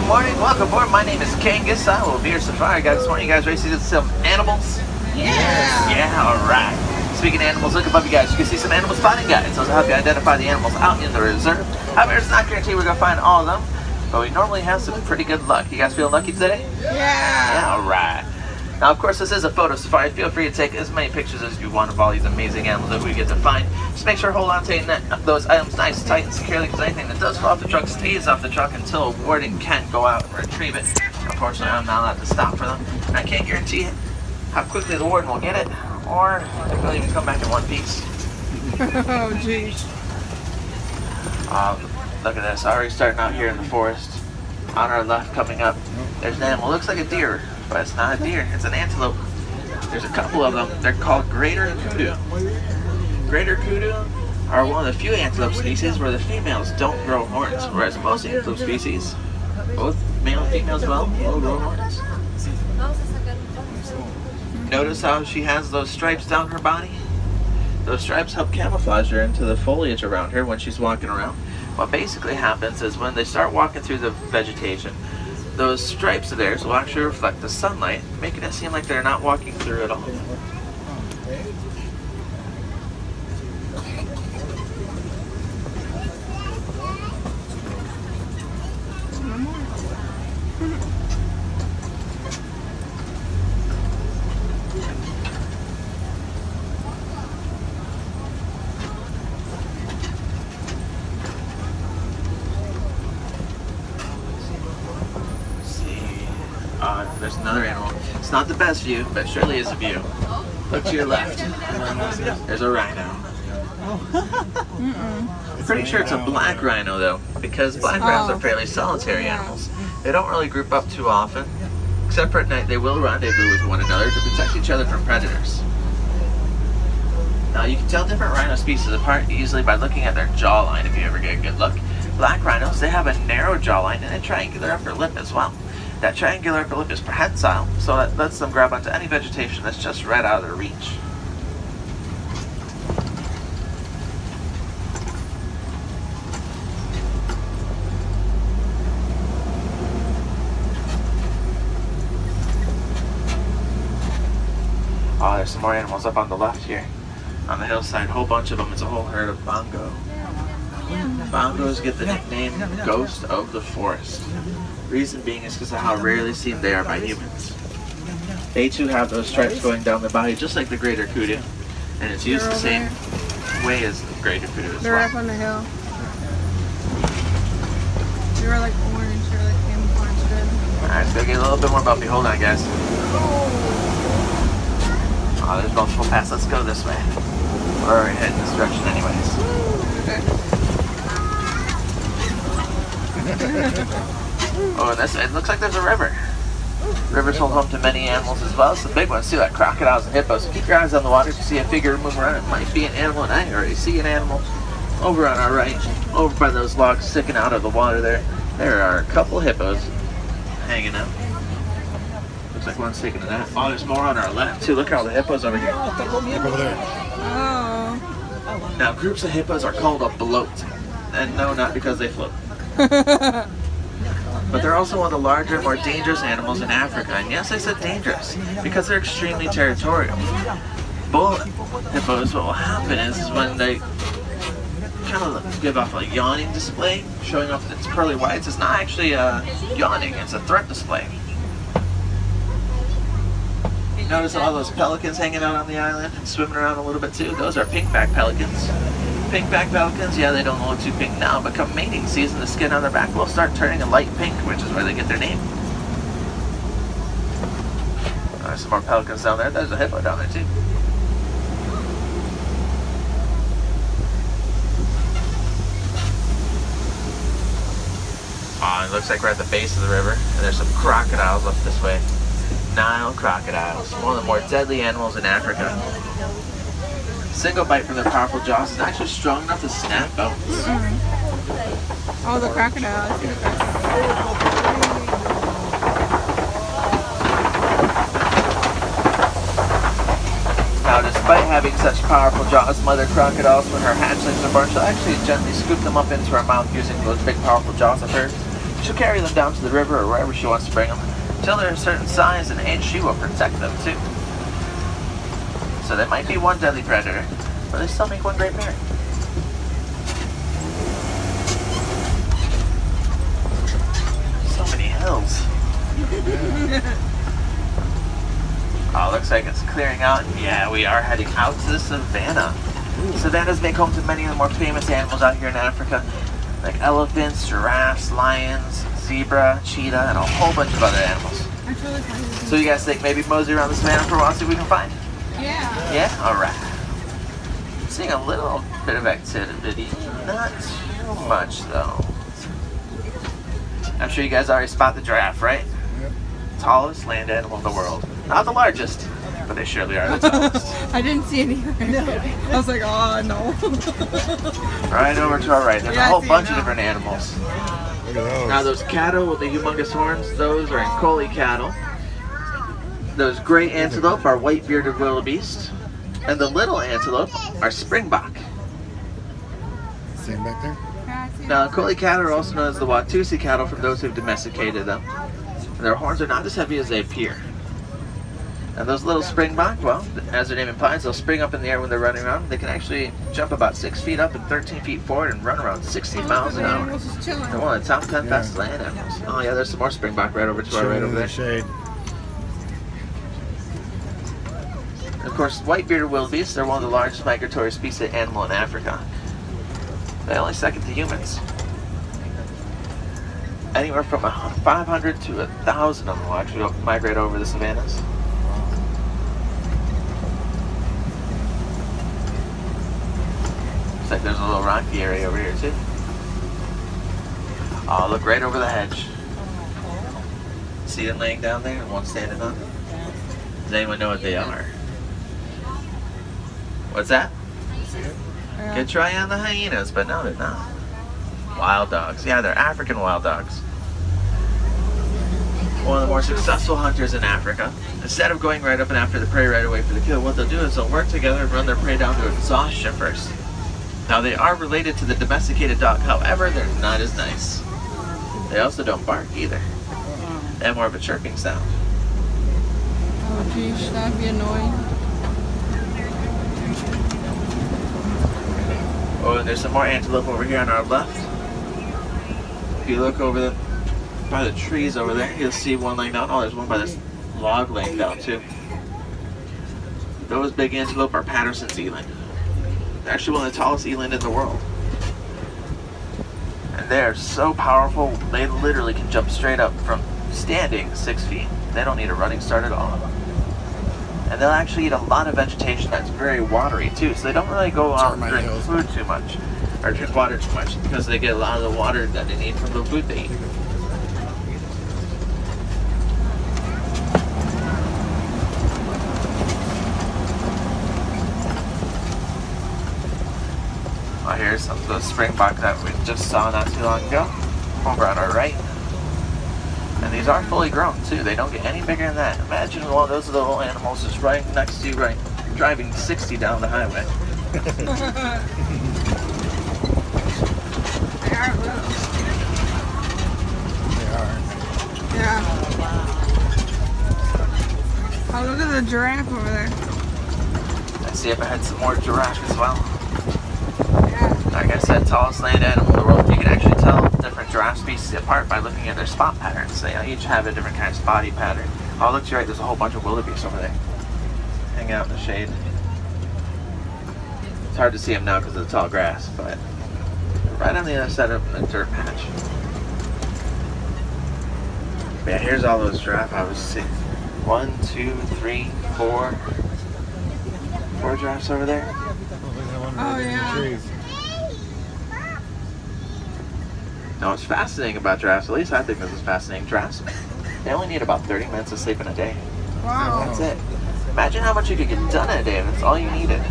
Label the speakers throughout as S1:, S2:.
S1: morning, welcome aboard. My name is Kangas. I will be your safari guide this morning. You guys ready to see some animals? Yeah, alright. Speaking of animals, look above you guys. You can see some animal spotting guides. Those will help you identify the animals out in the reserve. However, it's not guaranteed we're going to find all of them, but we normally have some pretty good luck. You guys feeling lucky today? Yeah, alright. Now, of course, this is a photo safari. Feel free to take as many pictures as you want of all these amazing animals that we get to find. Just make sure to hold on to those items nice, tight, and securely, because anything that does fall off the truck stays off the truck until a warden can go out and retrieve it. Unfortunately, I'm not allowed to stop for them. And I can't guarantee how quickly the warden will get it, or if they'll even come back in one piece.
S2: Oh, jeez.
S1: Look at this. Already starting out here in the forest. On our left, coming up, there's an animal. Looks like a deer, but it's not a deer. It's an antelope. There's a couple of them. They're called greater kudu. Greater kudu are one of the few antelope species where the females don't grow horns, whereas most antelope species, both male and females will grow horns. Notice how she has those stripes down her body? Those stripes help camouflage her into the foliage around her when she's walking around. What basically happens is when they start walking through the vegetation, those stripes of theirs will actually reflect the sunlight, making it seem like they're not walking through at all. There's another animal. It's not the best view, but it surely is a view. Look to your left. There's a rhino. I'm pretty sure it's a black rhino though, because black rhinos are fairly solitary animals. They don't really group up too often, except for at night. They will rendezvous with one another to protect each other from predators. Now you can tell different rhino species apart easily by looking at their jawline if you ever get a good look. Black rhinos, they have a narrow jawline and a triangular upper lip as well. That triangular upper lip is prehensile, so that lets them grab onto any vegetation that's just right out of their reach. Oh, there's some more animals up on the left here. On the hillside, a whole bunch of them. It's a whole herd of bongo. Bongos get the nickname Ghost of the Forest. Reason being is because of how rarely seen they are by humans. They too have those stripes going down their body just like the greater kudu, and it's used the same way as the greater kudu as well.
S2: They're up on the hill. They were like orange or like camouflaged in.
S1: Alright, let's go get a little bit more bumpy. Hold on, guys. Oh, there's multiple paths. Let's go this way. We're already heading this direction anyways. Oh, and it looks like there's a river. Rivers hold home to many animals as well. Some big ones too, like crocodiles and hippos. So keep your eyes on the water. If you see a figure move around, it might be an animal, and I already see an animal. Over on our right, over by those logs sticking out of the water there are a couple hippos hanging out. Looks like one's taking a nap. Oh, there's more on our left too. Look at all the hippos over here.
S3: Look over there.
S2: Oh.
S1: Now, groups of hippos are called a bloat. And no, not because they float. But they're also one of the larger, more dangerous animals in Africa. And yes, I said dangerous, because they're extremely territorial. Bull hippos, what will happen is when they kind of give off a yawning display, showing off its pearly whites, it's not actually yawning, it's a threat display. Notice all those pelicans hanging out on the island and swimming around a little bit too? Those are pinkback pelicans. Pinkback pelicans, yeah, they don't look too pink now, but come mating season, the skin on their back will start turning a light pink, which is where they get their name. There's some more pelicans down there. There's a hippo down there too. Oh, it looks like we're at the base of the river, and there's some crocodiles up this way. Nile crocodiles, one of the more deadly animals in Africa. Single bite from their powerful jaws is actually strong enough to snap bones.
S2: Oh, the crocodile.
S1: Now, despite having such powerful jaws, mother crocodiles, when her hatchlings are born, she'll actually gently scoop them up into her mouth using those big powerful jaws of hers. She'll carry them down to the river or wherever she wants to bring them. Until they're a certain size and age, she will protect them too. So they might be one deadly predator, but they still make one great pair. So many hills. Oh, looks like it's clearing out. Yeah, we are heading out to the savannah. Savannas make home to many of the more famous animals out here in Africa, like elephants, giraffes, lions, zebra, cheetah, and a whole bunch of other animals.
S2: I feel like
S1: So you guys think maybe mosey around the savannah for a while, see what we can find?
S2: yeah.
S1: Yeah? Alright. Seeing a little bit of activity, not too much though. I'm sure you guys already spot the giraffe, right?
S3: Yep.
S1: Tallest land animal in the world. Not the largest, but they surely are the tallest.
S2: I didn't see any. I was like, oh no.
S1: Right over to our right, there's
S2: Yeah,
S1: a
S2: I
S1: whole
S2: see it
S1: bunch of
S2: now.
S1: different animals.
S3: Look at those.
S1: Now those cattle with the humongous horns, those are Ankole cattle. Those gray antelope are white-bearded wildebeest. And the little antelope are springbok.
S3: Same back there?
S2: Yeah, I see
S1: Now, Ankole cattle are also known as the Watusi cattle from those who've domesticated them. And their horns are not as heavy as they appear. And those little springbok, well, as their name implies, they'll spring up in the air when they're running around. They can actually jump about 6 feet up and 13 feet forward and run around 16 miles an hour.
S2: Animals just chilling.
S1: They're one of the top 10
S3: Yeah.
S1: fastest land animals. Oh yeah, there's some more springbok right over to our right
S3: Chilling
S1: over
S3: in
S1: there.
S3: the shade.
S1: And of course, white-bearded wildebeest, they're one of the largest migratory species of animal in Africa. They're only second to humans. Anywhere from 500 to 1,000 of them will actually migrate over the savannas. Looks like there's a little rocky area over here too. Oh, look right over the hedge. See them laying down there and one standing up? Does anyone know what they are? What's that?
S2: Yeah.
S1: Good try on the hyenas, but no, they're not. Wild dogs. Yeah, they're African wild dogs. One of the more successful hunters in Africa. Instead of going right up and after the prey right away for the kill, what they'll do is they'll work together and run their prey down to exhaustion first. Now, they are related to the domesticated dog, however, they're not as nice. They also don't bark either. They have more of a chirping sound.
S2: Oh geez, that'd be annoying.
S1: Oh, and there's some more antelope over here on our left. If you look over by the trees over there, you'll see one laying down. Oh, there's one by this log laying down too. Those big antelope are Patterson's eland. They're actually one of the tallest eland in the world. And they're so powerful, they literally can jump straight up from standing 6 feet. They don't need a running start at all. And they'll actually eat a lot of vegetation that's very watery too, so they don't really go out and drink food too much, or drink water too much, because they get a lot of the water that they need from the food they eat. Oh, here's some of those springbok that we just saw not too long ago, over on our right. And these are fully grown too. They don't get any bigger than that. Imagine one of those little animals just right next to you, right, driving 60 down the highway.
S2: They are little.
S3: They are.
S2: Yeah. Oh, look at the giraffe over there.
S1: Let's see if I had some more giraffe as well.
S2: Yeah.
S1: Like I said, tallest land animal in the world. You can actually tell different giraffe species apart by looking at their spot patterns. They each have a different kind of spotty pattern. Oh, look to your right, there's a whole bunch of wildebeest over there. Hanging out in the shade. It's hard to see them now because of the tall grass, but right on the other side of the dirt patch. But yeah, here's all those giraffe I was seeing. 1, 2, 3, 4. 4 giraffes over there.
S3: Oh, look at that one
S2: Oh,
S3: right in
S2: yeah.
S3: the trees.
S1: Now, what's fascinating about giraffes, at least I think this is fascinating, giraffes, they only need about 30 minutes of sleep in a day.
S2: Wow.
S1: That's it. Imagine how much you could get done in a day if that's all you needed.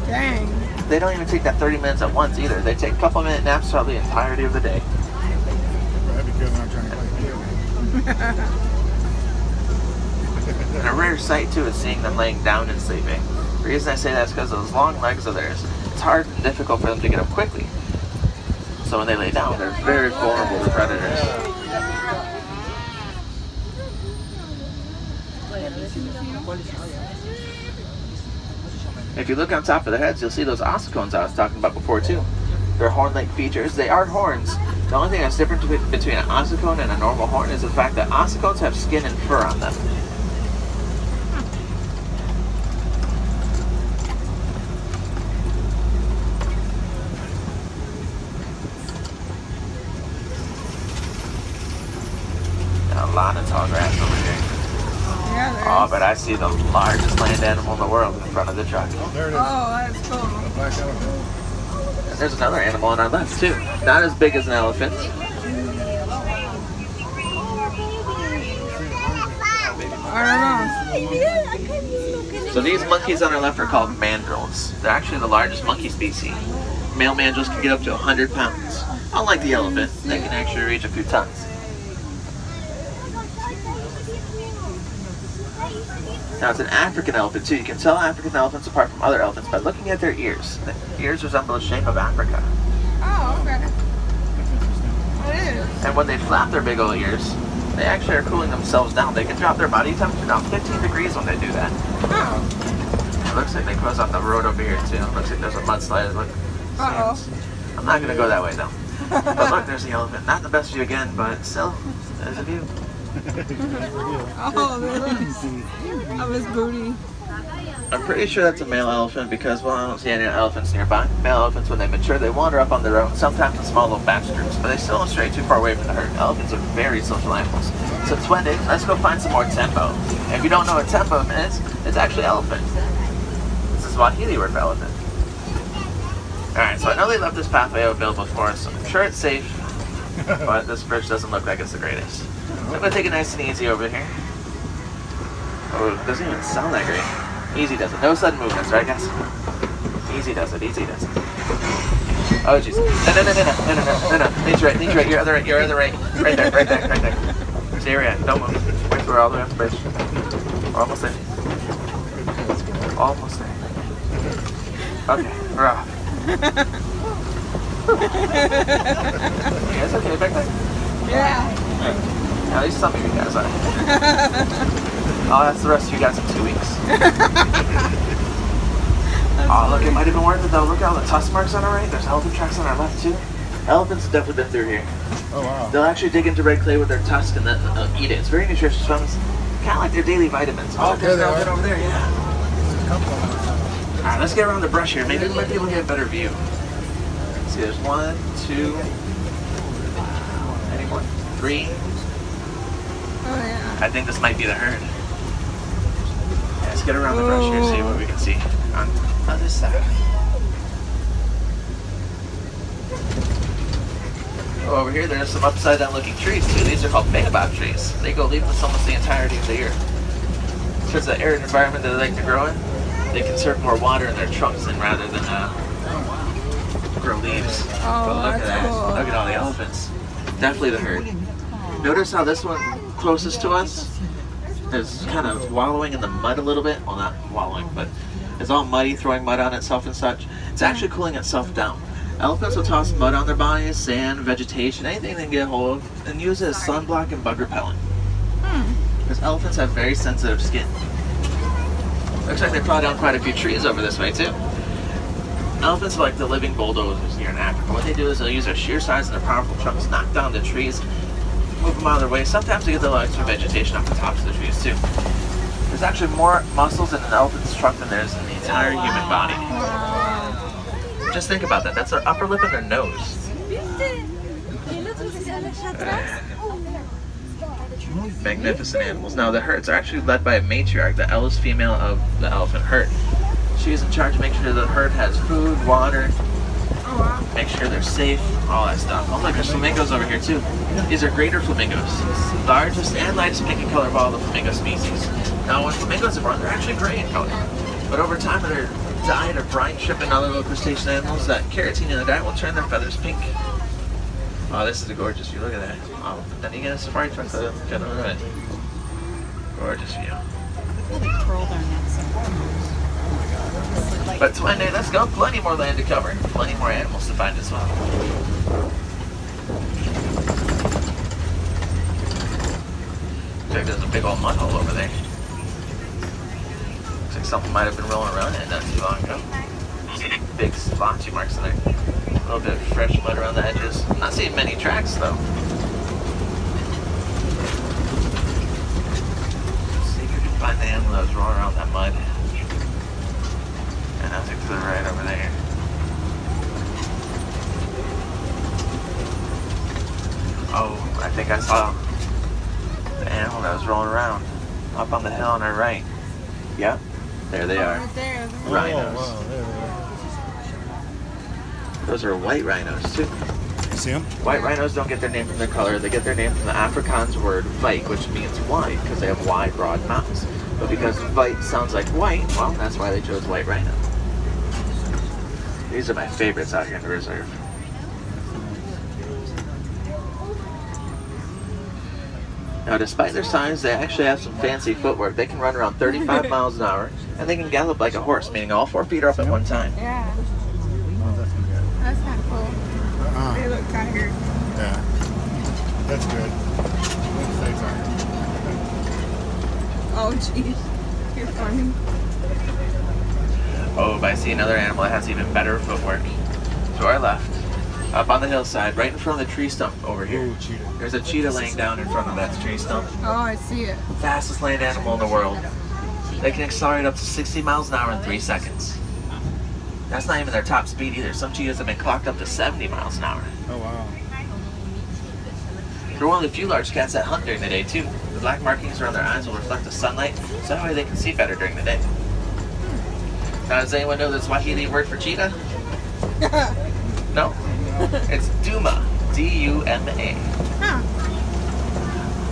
S2: Dang.
S1: They don't even take that 30 minutes at once either. They take a couple minute naps throughout the entirety of the day.
S3: That'd be good when I'm trying to play video.
S1: And a rare sight, too, is seeing them laying down and sleeping. The reason I say that is because those long legs of theirs, it's hard and difficult for them to get up quickly. So when they lay down, they're very vulnerable to predators. If you look on top of their heads, you'll see those ossicones I was talking about before too. They're horn-like features. They are horns. The only thing that's different between an ossicone and a normal horn is the fact that ossicones have skin and fur on them. A lot of tall grass over here.
S2: Yeah, there
S1: Oh,
S2: is.
S1: but I see the largest land animal in the world in front of the truck.
S3: Oh, there it is.
S2: Oh, that's cool.
S3: A black elephant.
S1: And there's another animal on our left too. Not as big as an elephant.
S2: I don't know.
S1: So these monkeys on our left are called mandrills. They're actually the largest monkey species. Male mandrills can get up to 100 pounds. Unlike the elephant, they can actually reach a few tons. Now it's an African elephant too. You can tell African elephants apart from other elephants by looking at their ears. The ears resemble the shape of Africa.
S2: Oh, okay. It is.
S1: And when they flap their big old ears, they actually are cooling themselves down. They can drop their body temperature down 15 degrees when they do that.
S2: Oh.
S1: It looks like they close off the road over here too. It looks like there's a mudslide. Look.
S2: Uh-oh.
S1: I'm not gonna go that way though. But look, there's the elephant. Not the best view again, but still, there's a view.
S2: Oh, there it is. Of his booty.
S1: I'm pretty sure that's a male elephant because, well, I don't see any elephants nearby. Male elephants, when they mature, they wander up on their own, sometimes in small little batch groups, but they still don't stray too far away from the herd. Elephants are very social animals. So it's Wendy, let's go find some more tempo. If you don't know what tempo is, it's actually elephant. This is Swahili word for elephant. Alright, so I know they left this pathway available for us, so I'm sure it's safe, but this bridge doesn't look like it's the greatest. So I'm going to take it nice and easy over here. Oh, it doesn't even sound that great. Easy does it. No sudden movements, right guys? Easy does it, easy does it. Oh jeez. No. Needs right. Your other right. Right there. Stay where you're at. Don't move. Wait till we're all the way up the bridge. We're almost there. Almost there. Okay, we're off. You guys okay back there?
S2: Yeah.
S1: At least some of you guys are. Oh, that's the rest of you guys in 2 weeks. Oh, look, it might have been worth it though. Look at all the tusk marks on our right. There's elephant tracks on our left too. Elephants have definitely been through here.
S3: Oh, wow.
S1: They'll actually dig into red clay with their tusk and then eat it. It's very nutritious for them. It's kind of like their daily vitamins. Oh,
S3: there
S1: there's
S3: they
S1: an
S3: are.
S1: elephant over there, yeah. All right, let's get around the brush here. Maybe we might be able to get a better view. Let's see, there's 1, 2, any more? 3.
S2: Oh, yeah.
S1: I think this might be the herd. Yeah, let's get around the brush here and see what we can see on the other side. Oh, over here, there's some upside down looking trees too. These are called baobab trees. They go leafless almost the entirety of the year. Because the arid environment that they like to grow in, they conserve more water in their trunks than rather than grow leaves.
S2: Oh,
S1: But look at
S2: that's
S1: that.
S2: cool.
S1: Look at all the elephants. Definitely the herd. Notice how this one closest to us is kind of wallowing in the mud a little bit. Well, not wallowing, but it's all muddy, throwing mud on itself and such. It's actually cooling itself down. Elephants will toss mud on their bodies, sand, vegetation, anything they can get a hold of, and use it as sunblock and bug repellent. Because elephants have very sensitive skin. Looks like they brought down quite a few trees over this way too. Elephants are like the living bulldozers here in Africa. What they do is they'll use their sheer size and their powerful trunks, knock down the trees, move them out of their way. Sometimes they get the extra vegetation off the tops of the trees too. There's actually more muscles in an elephant's trunk than there is in the entire human body. Just think about that. That's their upper lip and their nose. Magnificent animals. Now the herds are actually led by a matriarch, the eldest female of the elephant herd. She is in charge of making sure the herd has food, water, make sure they're safe, all that stuff. Oh look, there's flamingos over here too. These are greater flamingos. Largest and lightest pink in color of all the flamingo species. Now when flamingos are born, they're actually gray in color. But over time, in their diet of brine shrimp and other little crustacean animals, that carotene in the diet will turn their feathers pink. Oh, this is a gorgeous view. Look at that. Oh, then you get a safari truck to get over it. Gorgeous view. But Twine, let's go. Plenty more land to cover. Plenty more animals to find as well. Check, there's a big old mud hole over there. Looks like something might have been rolling around in it not too long ago. Big splotchy marks in there. A little bit of fresh mud around the edges. Not seeing many tracks though. Let's see if we can find the animal that was rolling around that mud. And I'll take to the right over there. Oh, I think I saw the animal that was rolling around up on the hill on our right. Yep, there they are.
S2: Right there.
S1: Rhinos.
S3: Oh, wow, there they are.
S1: Those are white rhinos too.
S3: You see them?
S1: White rhinos don't get their name from their color. They get their name from the Afrikaans word "vite," which means white, because they have wide, broad mouths. But because "vite" sounds like white, well, that's why they chose white rhino. These are my favorites out here in the reserve. Now, despite their size, they actually have some fancy footwork. They can run around 35 miles an hour, and they can gallop like a horse, meaning all 4 feet are up at one time.
S2: Yeah.
S3: Oh, that's good.
S2: That's not cool. They look tired.
S3: Yeah. That's good. Let's say something.
S2: Oh, jeez. You're funny.
S1: Oh, but I see another animal that has even better footwork. To our left, up on the hillside, right in front of the tree stump over here.
S3: Ooh, cheetah.
S1: There's a cheetah laying down in front of that tree stump.
S2: Oh, I see it.
S1: Fastest land animal in the world. They can accelerate up to 60 miles an hour in 3 seconds. That's not even their top speed either. Some cheetahs have been clocked up to 70 miles an hour.
S3: Oh, wow.
S1: They're one of the few large cats that hunt during the day too. The black markings around their eyes will reflect the sunlight, so that way they can see better during the day. Now, does anyone know the Swahili word for cheetah? No? It's Duma. D-U-M-A.
S2: Huh.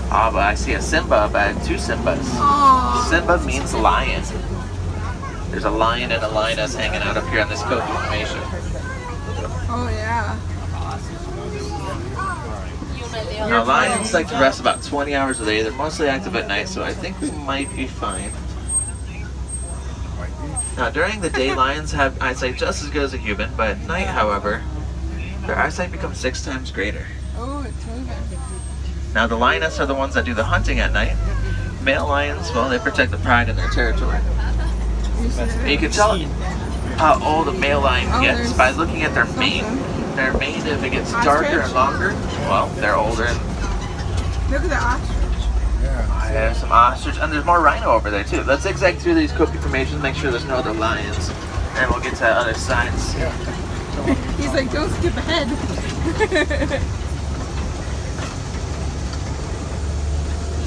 S1: Ah, but I see a Simba, but I have 2 Simbas.
S2: Aww.
S1: Simba means lion. There's a lion and a lioness hanging out up here on this Koki formation.
S2: Oh, yeah.
S1: Now, lions like to rest about 20 hours a day. They're mostly active at night, so I think we might be fine. Now, during the day, lions have eyesight just as good as a human, but at night, however, their eyesight becomes 6 times greater.
S2: Oh, it's moving.
S1: Now, the lioness are the ones that do the hunting at night. Male lions, well, they protect the pride in their territory.
S2: You see that?
S1: You can tell how old a male lion
S2: Oh,
S1: gets
S2: there's
S1: by looking at their mane. Their mane, if it gets darker and longer, well, they're older.
S2: Look at the ostrich.
S3: Yeah.
S1: There's some ostrich, and there's more rhino over there too. Let's zigzag through these Koki formations, make sure there's no other lions, and we'll get to other sides.
S3: Yeah.
S2: He's like, don't skip ahead.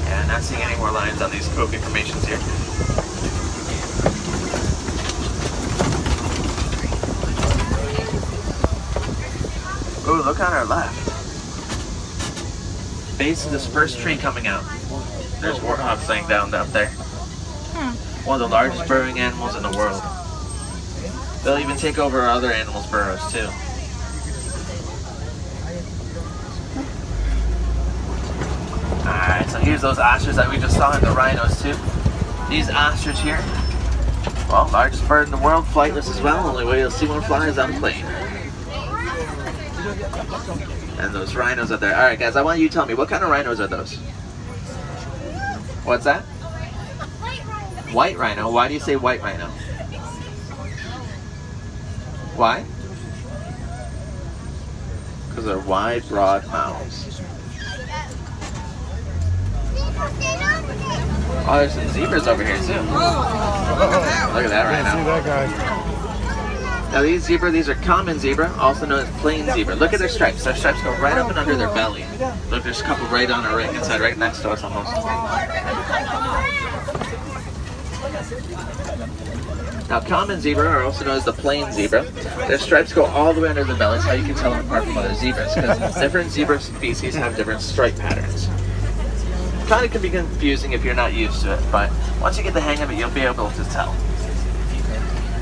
S1: Yeah, not seeing any more lions on these Koki formations here. Ooh, look on our left. Base of this first tree coming out. There's warthogs laying down up there. One of the largest burrowing animals in the world. They'll even take over other animals' burrows too. Alright, so here's those ostriches that we just saw and the rhinos too. These ostrich here, well, largest bird in the world, flightless as well. Only way you'll see one fly is on a plane. And those rhinos up there. Alright guys, I want you to tell me, what kind of rhinos are those? What's that? White rhino. Why do you say white rhino? Why? Because they're wide, broad mouths. Oh, there's some zebras over here too.
S2: Oh, look at that
S1: Look at that
S3: Yeah, see
S1: rhino.
S3: that guy.
S1: Now these are common zebra, also known as plain zebra. Look at their stripes. Their stripes go right up and under their belly. Look, there's a couple right on our right hand side, right next to us almost. Now common zebra are also known as the plain zebra. Their stripes go all the way under the belly. That's how you can tell them apart from other zebras, because different zebra species have different stripe patterns. Kind of can be confusing if you're not used to it, but once you get the hang of it, you'll be able to tell.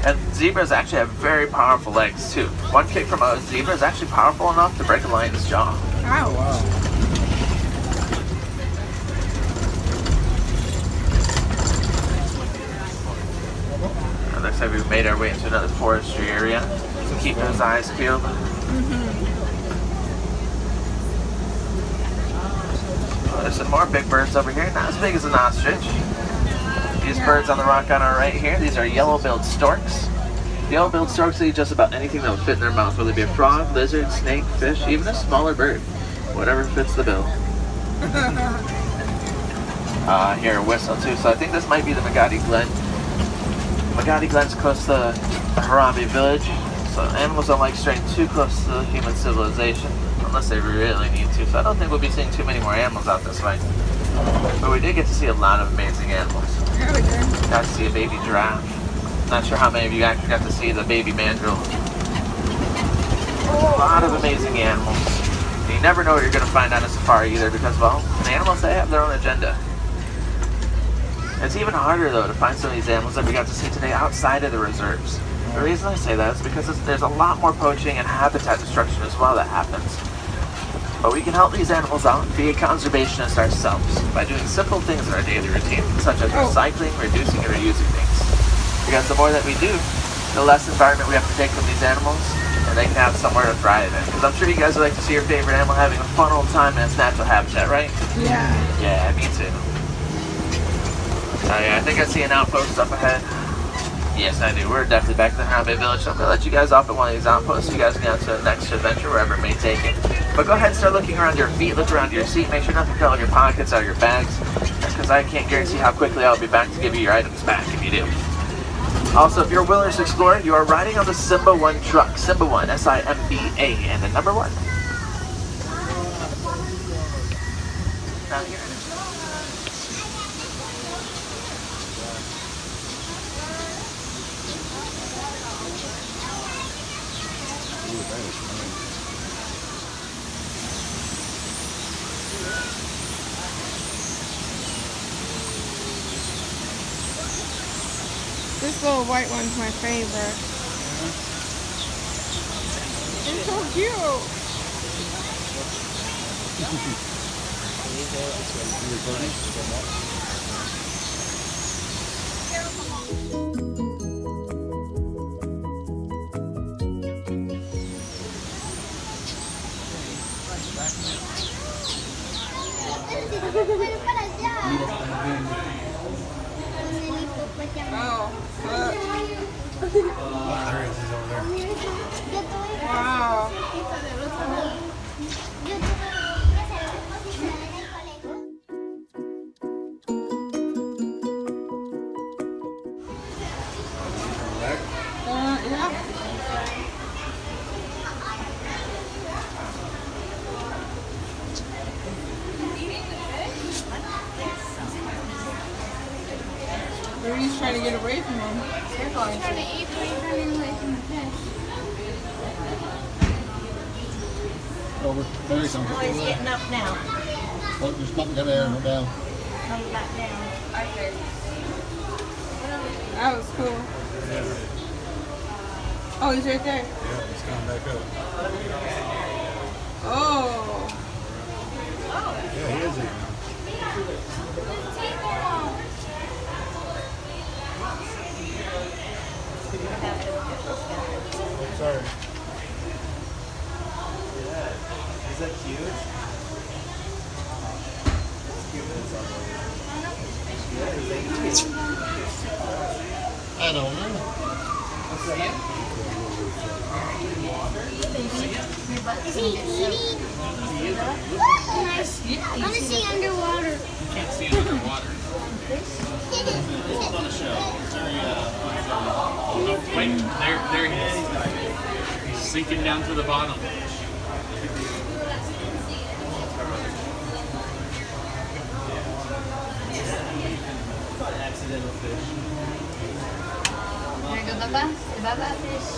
S1: And zebras actually have very powerful legs too. One kick from a zebra is actually powerful enough to break a lion's jaw.
S2: Ow.
S3: Wow.
S1: Now, looks like we've made our way into another forestry area. So keep those eyes peeled. Oh, there's some more big birds over here, not as big as an ostrich. These birds on the rock on our right here, these are yellow-billed storks. Yellow-billed storks eat just about anything that would fit in their mouth, whether it be a frog, lizard, snake, fish, even a smaller bird. Whatever fits the bill. Hear a whistle too, so I think this might be the Magadi Glen. Magadi Glen's close to the Harambe village, so animals don't like straying too close to human civilization, unless they really need to, so I don't think we'll be seeing too many more animals out this way. But we did get to see a lot of amazing animals. Got to see a baby giraffe. Not sure how many of you actually got to see the baby mandrill. A lot of amazing animals. And you never know what you're going to find on a safari either because, well, the animals, they have their own agenda. It's even harder, though, to find some of these animals that we got to see today outside of the reserves. The reason I say that is because there's a lot more poaching and habitat destruction as well that happens. But we can help these animals out and be a conservationist ourselves by doing simple things in our daily routine, such as recycling, reducing, and reusing things. Because the more that we do, the less environment we have to take from these animals, and they can have somewhere to thrive in. Because I'm sure you guys would like to see your favorite animal having a fun old time in its natural habitat, right?
S2: Yeah.
S1: Yeah, me too. Yeah, I think I see an outpost up ahead. Yes, I do. We're definitely back to the Harambe village, so I'm going to let you guys off at one of these outposts so you guys can get on to the next adventure, wherever it may take you. But go ahead and start looking around your feet, look around your seat, make sure nothing fell in your pockets or your bags, because I can't guarantee how quickly I'll be back to give you your items back if you do. Also, if you're a wilderness explorer, you are riding on the Simba 1 truck. Simba 1, S-I-M-B-A, and the number 1. Now here it is.
S2: This little white one's my favorite. It's so cute. Oh, look.
S3: There he is, he's over there.
S2: Wow. Yeah. Ruby's trying to get away from him.
S4: He's trying to eat, but he's running away from the fish.
S3: Over. There he's on.
S5: Oh, he's getting up now.
S3: Oh, there's nothing got there, no down.
S5: Come back down.
S2: That was cool. Oh, he's right there.
S3: Yeah, he's coming back up.
S2: Oh.
S3: Yeah, he is eating. Sorry.
S6: Is that cute?
S3: I don't know.
S4: Is he eating? Nice. I want to see underwater.
S6: You can't see underwater. On a show. Wait, there he is. He's sinking down to the bottom. Accidental fish.
S4: There you go, Baba. Baba fish.